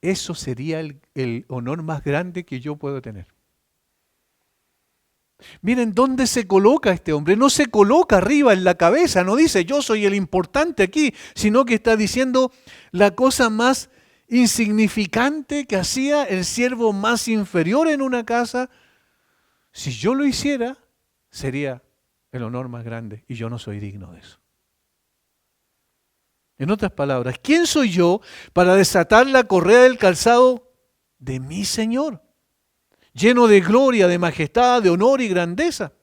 eso sería el honor más grande que yo puedo tener. Miren dónde se coloca este hombre. No se coloca arriba en la cabeza, no dice yo soy el importante aquí, sino que está diciendo la cosa más insignificante que hacía el siervo más inferior en una casa. Si yo lo hiciera, sería el honor más grande y yo no soy digno de eso. En otras palabras, ¿quién soy yo para desatar la correa del calzado de mi Señor? Lleno de gloria, de majestad, de honor y grandeza.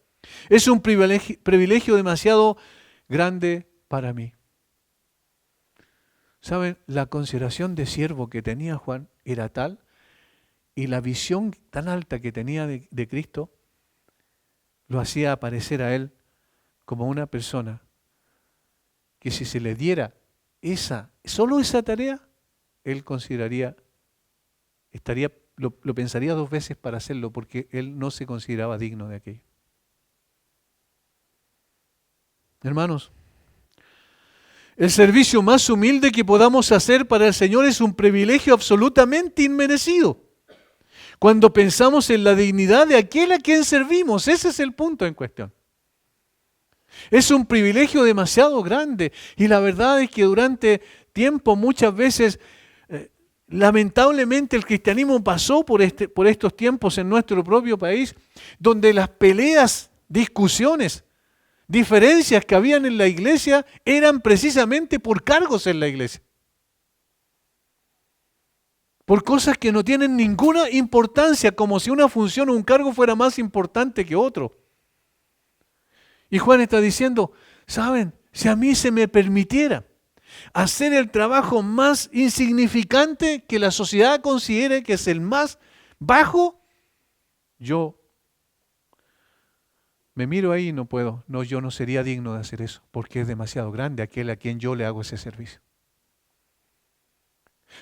Es un privilegio demasiado grande para mí. ¿Saben? La consideración de siervo que tenía Juan era tal y la visión tan alta que tenía de Cristo lo hacía aparecer a él como una persona que si se le diera solo esa tarea, él lo pensaría dos veces para hacerlo porque él no se consideraba digno de aquello. Hermanos, el servicio más humilde que podamos hacer para el Señor es un privilegio absolutamente inmerecido. Cuando pensamos en la dignidad de aquel a quien servimos, ese es el punto en cuestión. Es un privilegio demasiado grande y la verdad es que durante tiempo muchas veces, lamentablemente el cristianismo pasó por estos tiempos en nuestro propio país, donde las peleas, discusiones, diferencias que habían en la iglesia eran precisamente por cargos en la iglesia. Por cosas que no tienen ninguna importancia, como si una función o un cargo fuera más importante que otro. Y Juan está diciendo, ¿saben? Si a mí se me permitiera hacer el trabajo más insignificante que la sociedad considere que es el más bajo, yo me miro ahí y no puedo. No, yo no sería digno de hacer eso, porque es demasiado grande aquel a quien yo le hago ese servicio.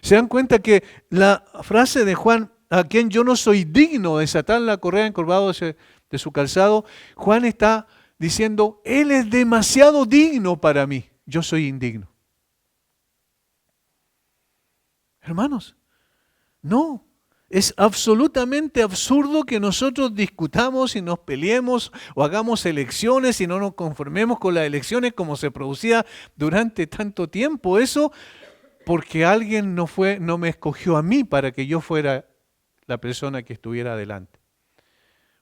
¿Se dan cuenta que la frase de Juan, a quien yo no soy digno de desatar la correa encorvado de su calzado, Juan está diciendo, Él es demasiado digno para mí, yo soy indigno. Hermanos, no, es absolutamente absurdo que nosotros discutamos y nos peleemos o hagamos elecciones y no nos conformemos con las elecciones como se producía durante tanto tiempo. Eso porque alguien no me escogió a mí para que yo fuera la persona que estuviera adelante.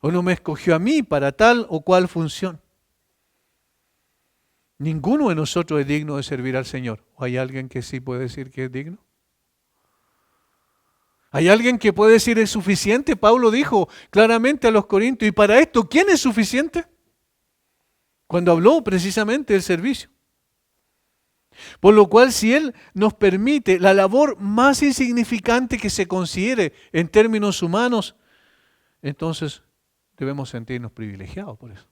O no me escogió a mí para tal o cual función. Ninguno de nosotros es digno de servir al Señor. ¿O hay alguien que sí puede decir que es digno? ¿Hay alguien que puede decir es suficiente? Pablo dijo claramente a los Corintios, ¿y para esto quién es suficiente? Cuando habló precisamente del servicio. Por lo cual, si Él nos permite la labor más insignificante que se considere en términos humanos, entonces debemos sentirnos privilegiados por eso.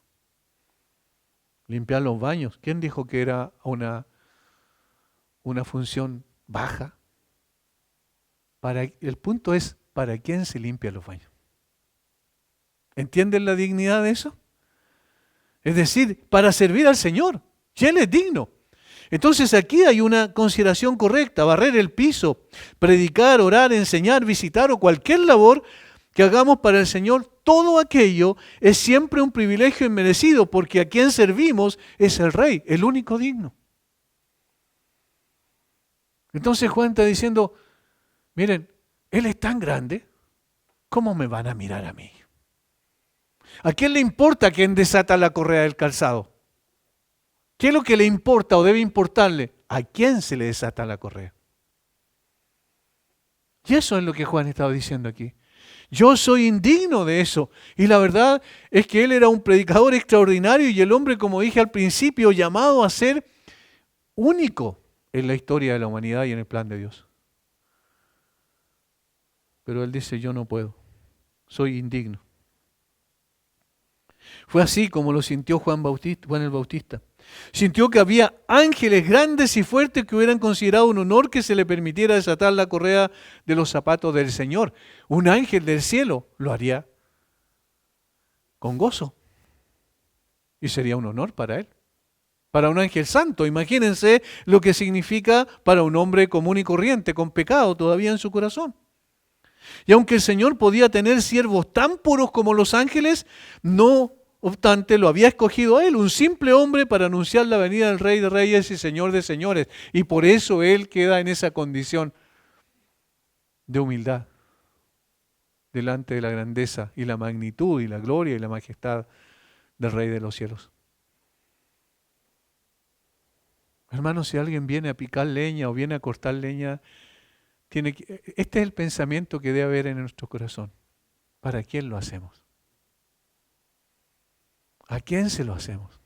Limpiar los baños. ¿Quién dijo que era una función baja? El punto es, ¿para quién se limpia los baños? ¿Entienden la dignidad de eso? Es decir, para servir al Señor. Y Él es digno. Entonces aquí hay una consideración correcta, barrer el piso, predicar, orar, enseñar, visitar o cualquier labor que hagamos para el Señor, todo aquello es siempre un privilegio inmerecido porque a quien servimos es el Rey, el único digno. Entonces Juan está diciendo, miren, Él es tan grande, ¿cómo me van a mirar a mí? ¿A quién le importa quién desata la correa del calzado? ¿Qué es lo que le importa o debe importarle? ¿A quién se le desata la correa? Y eso es lo que Juan estaba diciendo aquí. Yo soy indigno de eso. Y la verdad es que él era un predicador extraordinario y el hombre, como dije al principio, llamado a ser único en la historia de la humanidad y en el plan de Dios. Pero él dice, yo no puedo. Soy indigno. Fue así como lo sintió Juan el Bautista. Sintió que había ángeles grandes y fuertes que hubieran considerado un honor que se le permitiera desatar la correa de los zapatos del Señor. Un ángel del cielo lo haría con gozo. Y sería un honor para él. Para un ángel santo, imagínense lo que significa para un hombre común y corriente, con pecado todavía en su corazón. Y aunque el Señor podía tener siervos tan puros como los ángeles, no obstante, lo había escogido a él, un simple hombre, para anunciar la venida del Rey de Reyes y Señor de Señores. Y por eso él queda en esa condición de humildad delante de la grandeza y la magnitud y la gloria y la majestad del Rey de los cielos. Hermanos, si alguien viene a picar leña o viene a cortar leña, este es el pensamiento que debe haber en nuestro corazón. ¿Para quién lo hacemos? ¿A quién se lo hacemos?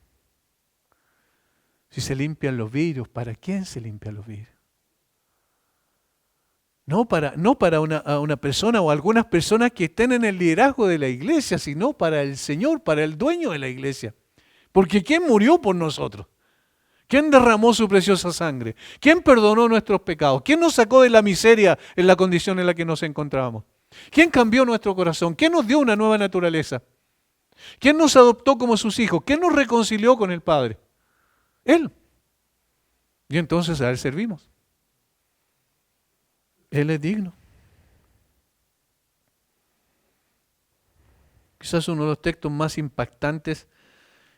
Si se limpian los vidrios, ¿para quién se limpian los vidrios? No para una persona o algunas personas que estén en el liderazgo de la iglesia, sino para el Señor, para el dueño de la iglesia. Porque ¿quién murió por nosotros? ¿Quién derramó su preciosa sangre? ¿Quién perdonó nuestros pecados? ¿Quién nos sacó de la miseria en la condición en la que nos encontrábamos? ¿Quién cambió nuestro corazón? ¿Quién nos dio una nueva naturaleza? ¿Quién nos adoptó como sus hijos? ¿Quién nos reconcilió con el Padre? Él. Y entonces a Él servimos. Él es digno. Quizás uno de los textos más impactantes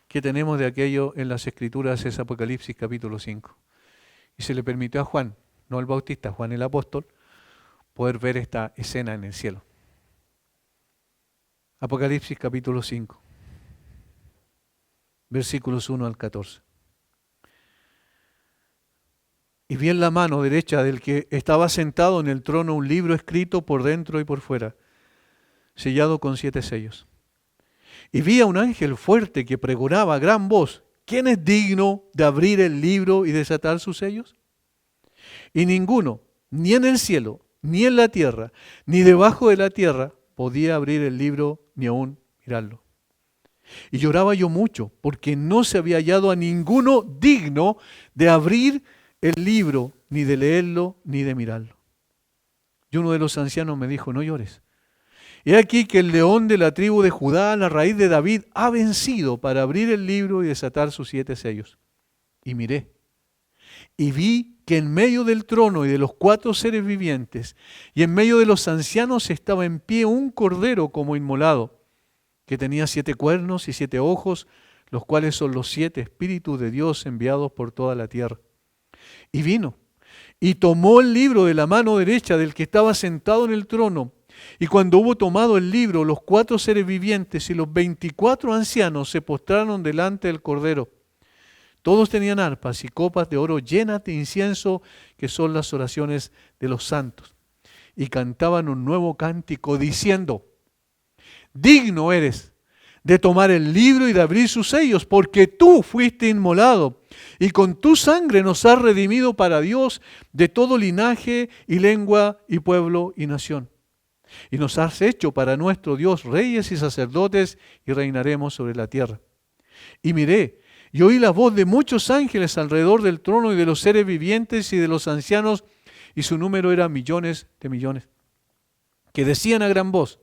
que tenemos de aquello en las Escrituras es Apocalipsis capítulo 5. Y se le permitió a Juan, no el Bautista, Juan el apóstol, poder ver esta escena en el cielo. Apocalipsis capítulo 5, versículos 1 al 14. Y vi en la mano derecha del que estaba sentado en el trono un libro escrito por dentro y por fuera, sellado con 7 sellos. Y vi a un ángel fuerte que pregonaba a gran voz, ¿quién es digno de abrir el libro y desatar sus sellos? Y ninguno, ni en el cielo, ni en la tierra, ni debajo de la tierra, podía abrir el libro ni aún mirarlo. Y lloraba yo mucho, porque no se había hallado a ninguno digno de abrir el libro, ni de leerlo, ni de mirarlo. Y uno de los ancianos me dijo, no llores. He aquí que el león de la tribu de Judá, la raíz de David, ha vencido para abrir el libro y desatar sus 7 sellos. Y miré, y vi que en medio del trono y de los 4 seres vivientes, y en medio de los ancianos estaba en pie un cordero como inmolado, que tenía 7 cuernos y 7 ojos, los cuales son los 7 espíritus de Dios enviados por toda la tierra. Y vino, y tomó el libro de la mano derecha del que estaba sentado en el trono. Y cuando hubo tomado el libro, los 4 seres vivientes y los 24 ancianos se postraron delante del Cordero. Todos tenían arpas y copas de oro llenas de incienso, que son las oraciones de los santos. Y cantaban un nuevo cántico diciendo, digno eres de tomar el libro y de abrir sus sellos, porque tú fuiste inmolado, y con tu sangre nos has redimido para Dios de todo linaje y lengua y pueblo y nación. Y nos has hecho para nuestro Dios reyes y sacerdotes, y reinaremos sobre la tierra. Y miré, y oí la voz de muchos ángeles alrededor del trono y de los seres vivientes y de los ancianos, y su número era millones de millones, que decían a gran voz,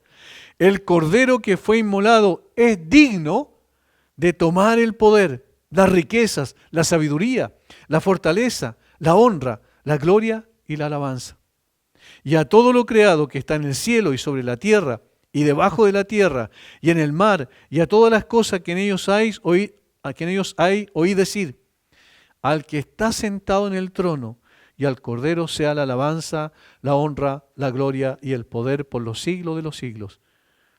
el Cordero que fue inmolado es digno de tomar el poder, las riquezas, la sabiduría, la fortaleza, la honra, la gloria y la alabanza. Y a todo lo creado que está en el cielo y sobre la tierra y debajo de la tierra y en el mar y a todas las cosas que en ellos hay, oí decir, al que está sentado en el trono y al Cordero sea la alabanza, la honra, la gloria y el poder por los siglos de los siglos.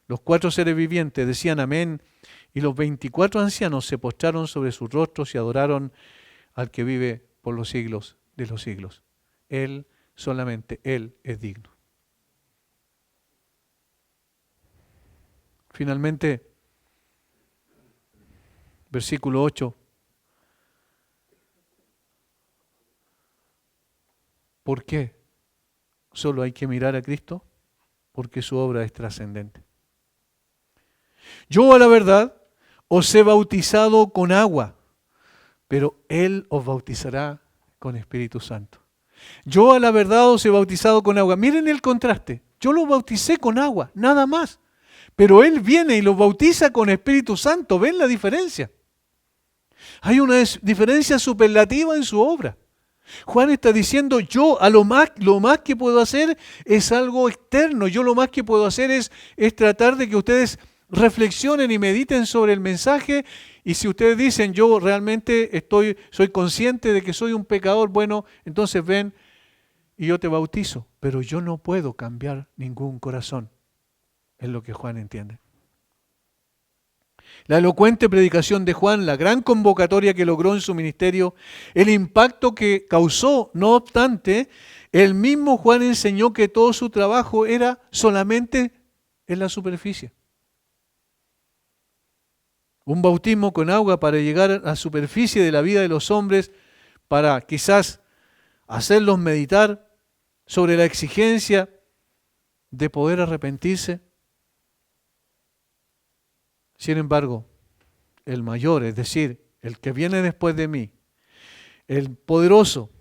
Los 4 seres vivientes decían amén, y los 24 ancianos se postraron sobre sus rostros y adoraron al que vive por los siglos de los siglos. Él, solamente Él es digno. Finalmente, versículo 8. ¿Por qué solo hay que mirar a Cristo? Porque su obra es trascendente. Yo a la verdad os he bautizado con agua, pero Él os bautizará con Espíritu Santo. Yo a la verdad os he bautizado con agua. Miren el contraste. Yo lo bauticé con agua, nada más. Pero Él viene y lo bautiza con Espíritu Santo. ¿Ven la diferencia? Hay una diferencia superlativa en su obra. Juan está diciendo, yo lo más que puedo hacer es algo externo. Yo lo más que puedo hacer es tratar de que ustedes reflexionen y mediten sobre el mensaje, y si ustedes dicen yo realmente soy consciente de que soy un pecador, bueno, entonces ven y yo te bautizo, pero yo no puedo cambiar ningún corazón, es lo que Juan entiende. La elocuente predicación de Juan, la gran convocatoria que logró en su ministerio, el impacto que causó, no obstante, el mismo Juan enseñó que todo su trabajo era solamente en la superficie. Un bautismo con agua para llegar a la superficie de la vida de los hombres, para quizás hacerlos meditar sobre la exigencia de poder arrepentirse. Sin embargo, el mayor, es decir, el que viene después de mí, el poderoso,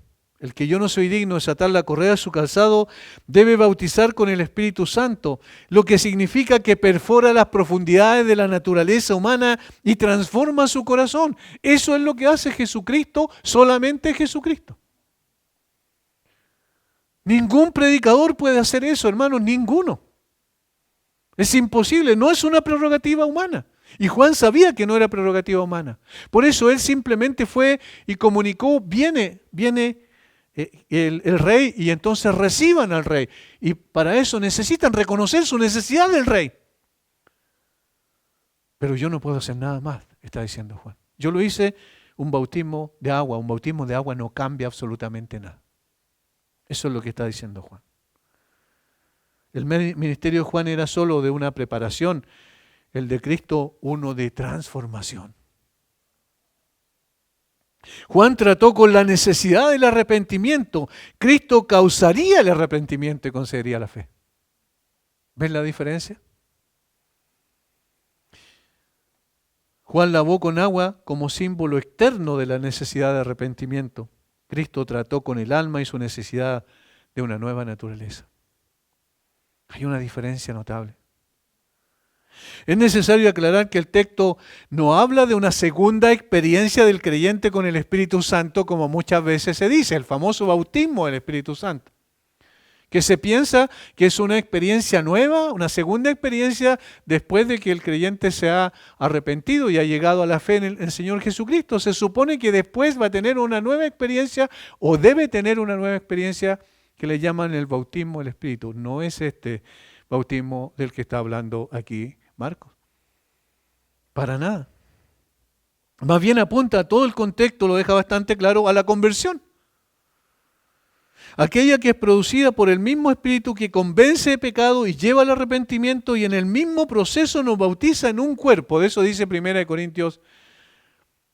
el que yo no soy digno de desatar la correa de su calzado, debe bautizar con el Espíritu Santo, lo que significa que perfora las profundidades de la naturaleza humana y transforma su corazón. Eso es lo que hace Jesucristo, solamente Jesucristo. Ningún predicador puede hacer eso, hermanos, ninguno. Es imposible, no es una prerrogativa humana. Y Juan sabía que no era prerrogativa humana. Por eso él simplemente fue y comunicó, viene el rey, y entonces reciban al rey. Y para eso necesitan reconocer su necesidad del rey. Pero yo no puedo hacer nada más, está diciendo Juan. Yo lo hice un bautismo de agua no cambia absolutamente nada. Eso es lo que está diciendo Juan. El ministerio de Juan era solo de una preparación, el de Cristo uno de transformación. Juan trató con la necesidad del arrepentimiento. Cristo causaría el arrepentimiento y concedería la fe. ¿Ven la diferencia? Juan lavó con agua como símbolo externo de la necesidad de arrepentimiento. Cristo trató con el alma y su necesidad de una nueva naturaleza. Hay una diferencia notable. Es necesario aclarar que el texto no habla de una segunda experiencia del creyente con el Espíritu Santo, como muchas veces se dice, el famoso bautismo del Espíritu Santo, que se piensa que es una experiencia nueva, una segunda experiencia después de que el creyente se ha arrepentido y ha llegado a la fe en el Señor Jesucristo. Se supone que después va a tener una nueva experiencia o debe tener una nueva experiencia que le llaman el bautismo del Espíritu. No es este bautismo del que está hablando aquí Marcos. Para nada. Más bien apunta a todo el contexto, lo deja bastante claro, a la conversión. Aquella que es producida por el mismo Espíritu que convence de pecado y lleva al arrepentimiento y en el mismo proceso nos bautiza en un cuerpo. De eso dice 1 Corintios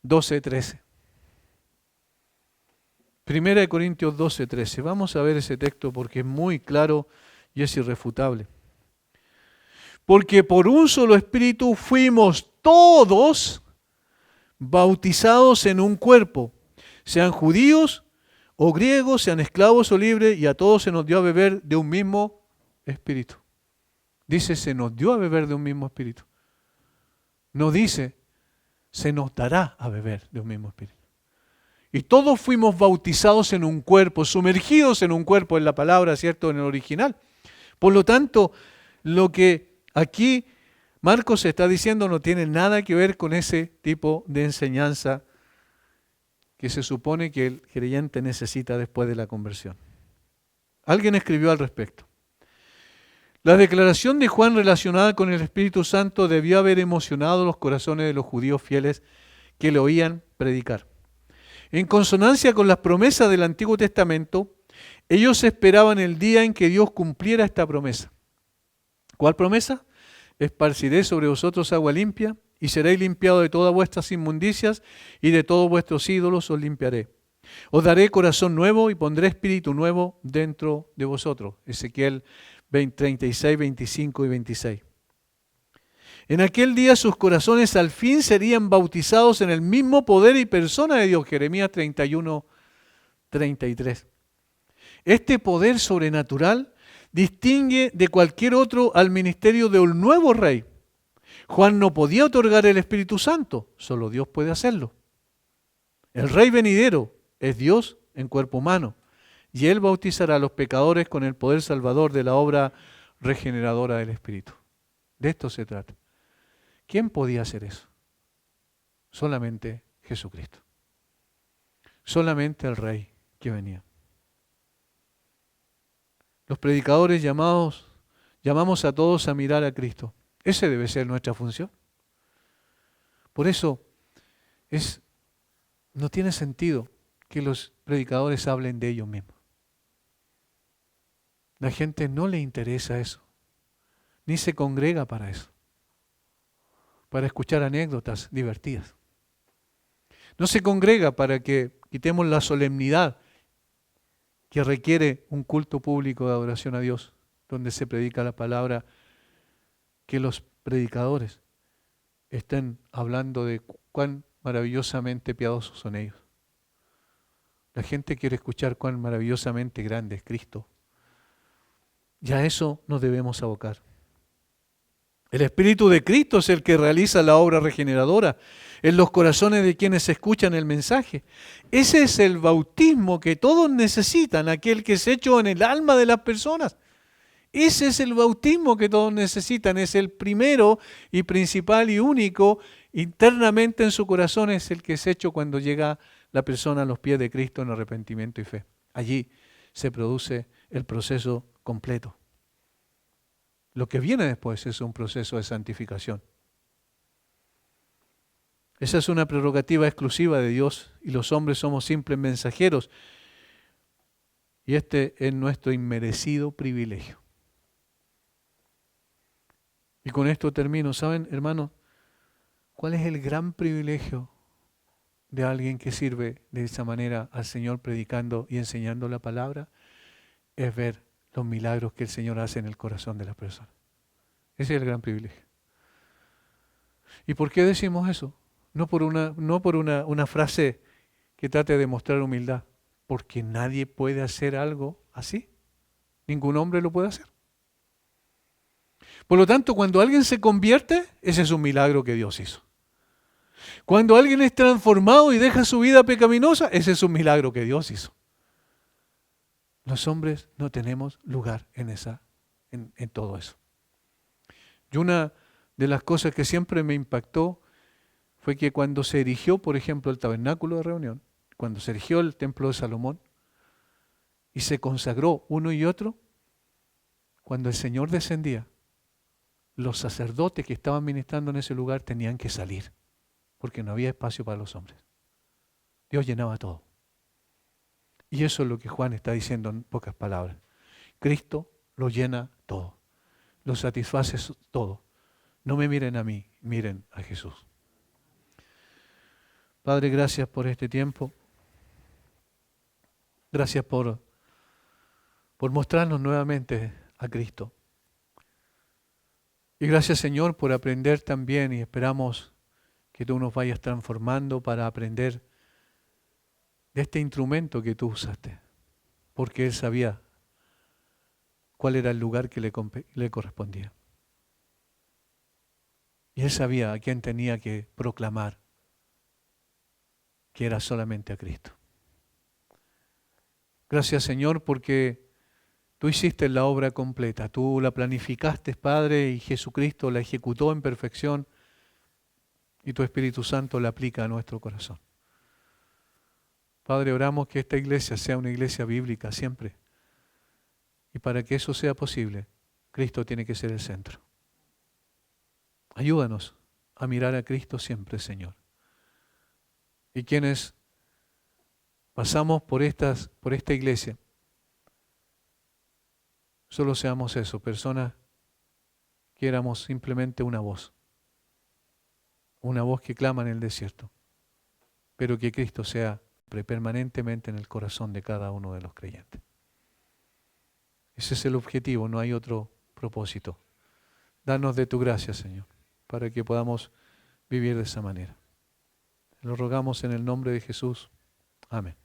12:13. 1 Corintios 12:13. Vamos a ver ese texto porque es muy claro y es irrefutable. Porque por un solo Espíritu fuimos todos bautizados en un cuerpo, sean judíos o griegos, sean esclavos o libres, y a todos se nos dio a beber de un mismo Espíritu. Dice, se nos dio a beber de un mismo Espíritu. No dice, se nos dará a beber de un mismo Espíritu. Y todos fuimos bautizados en un cuerpo, sumergidos en un cuerpo, en la palabra, ¿cierto?, en el original. Por lo tanto, lo que aquí Marcos está diciendo no tiene nada que ver con ese tipo de enseñanza que se supone que el creyente necesita después de la conversión. Alguien escribió al respecto. La declaración de Juan relacionada con el Espíritu Santo debió haber emocionado los corazones de los judíos fieles que le oían predicar. En consonancia con las promesas del Antiguo Testamento, ellos esperaban el día en que Dios cumpliera esta promesa. ¿Cuál promesa? Esparciré sobre vosotros agua limpia, y seréis limpiados de todas vuestras inmundicias, y de todos vuestros ídolos os limpiaré. Os daré corazón nuevo y pondré espíritu nuevo dentro de vosotros. Ezequiel 36, 25 y 26. En aquel día sus corazones al fin serían bautizados en el mismo poder y persona de Dios. Jeremías 31, 33. Este poder sobrenatural distingue de cualquier otro al ministerio de un nuevo rey. Juan no podía otorgar el Espíritu Santo, solo Dios puede hacerlo. El rey venidero es Dios en cuerpo humano y Él bautizará a los pecadores con el poder salvador de la obra regeneradora del Espíritu. De esto se trata. ¿Quién podía hacer eso? Solamente Jesucristo. Solamente el rey que venía. Los predicadores llamamos a todos a mirar a Cristo. Esa debe ser nuestra función. Por eso no tiene sentido que los predicadores hablen de ellos mismos. La gente no le interesa eso, ni se congrega para eso, para escuchar anécdotas divertidas. No se congrega para que quitemos la solemnidad que requiere un culto público de adoración a Dios, donde se predica la palabra, que los predicadores estén hablando de cuán maravillosamente piadosos son ellos. La gente quiere escuchar cuán maravillosamente grande es Cristo. Y a eso nos debemos abocar. El Espíritu de Cristo es el que realiza la obra regeneradora en los corazones de quienes escuchan el mensaje. Ese es el bautismo que todos necesitan, aquel que es hecho en el alma de las personas. Ese es el bautismo que todos necesitan, es el primero y principal y único internamente en su corazón, es el que es hecho cuando llega la persona a los pies de Cristo en arrepentimiento y fe. Allí se produce el proceso completo. Lo que viene después es un proceso de santificación. Esa es una prerrogativa exclusiva de Dios y los hombres somos simples mensajeros. Y este es nuestro inmerecido privilegio. Y con esto termino. ¿Saben, hermanos, cuál es el gran privilegio de alguien que sirve de esa manera al Señor predicando y enseñando la palabra? Es ver los milagros que el Señor hace en el corazón de la persona. Ese es el gran privilegio. ¿Y por qué decimos eso? No por una frase que trate de mostrar humildad, porque nadie puede hacer algo así. Ningún hombre lo puede hacer. Por lo tanto, cuando alguien se convierte, ese es un milagro que Dios hizo. Cuando alguien es transformado y deja su vida pecaminosa, ese es un milagro que Dios hizo. Los hombres no tenemos lugar en todo eso. Y una de las cosas que siempre me impactó fue que cuando se erigió, por ejemplo, el tabernáculo de reunión, cuando se erigió el templo de Salomón y se consagró uno y otro, cuando el Señor descendía, los sacerdotes que estaban ministrando en ese lugar tenían que salir, porque no había espacio para los hombres. Dios llenaba todo. Y eso es lo que Juan está diciendo en pocas palabras. Cristo lo llena todo, lo satisface todo. No me miren a mí, miren a Jesús. Padre, gracias por este tiempo. Gracias por mostrarnos nuevamente a Cristo. Y gracias, Señor, por aprender también, y esperamos que tú nos vayas transformando para aprender de este instrumento que tú usaste, porque Él sabía cuál era el lugar que le correspondía. Y Él sabía a quién tenía que proclamar, que era solamente a Cristo. Gracias, Señor, porque tú hiciste la obra completa, tú la planificaste, Padre, y Jesucristo la ejecutó en perfección, y tu Espíritu Santo la aplica a nuestro corazón. Padre, oramos que esta iglesia sea una iglesia bíblica siempre. Y para que eso sea posible, Cristo tiene que ser el centro. Ayúdanos a mirar a Cristo siempre, Señor. Y quienes pasamos por esta iglesia, solo seamos eso, personas que éramos simplemente una voz que clama en el desierto, pero que Cristo sea permanentemente en el corazón de cada uno de los creyentes. Ese es el objetivo, no hay otro propósito. Danos de tu gracia, Señor, para que podamos vivir de esa manera. Lo rogamos en el nombre de Jesús. Amén.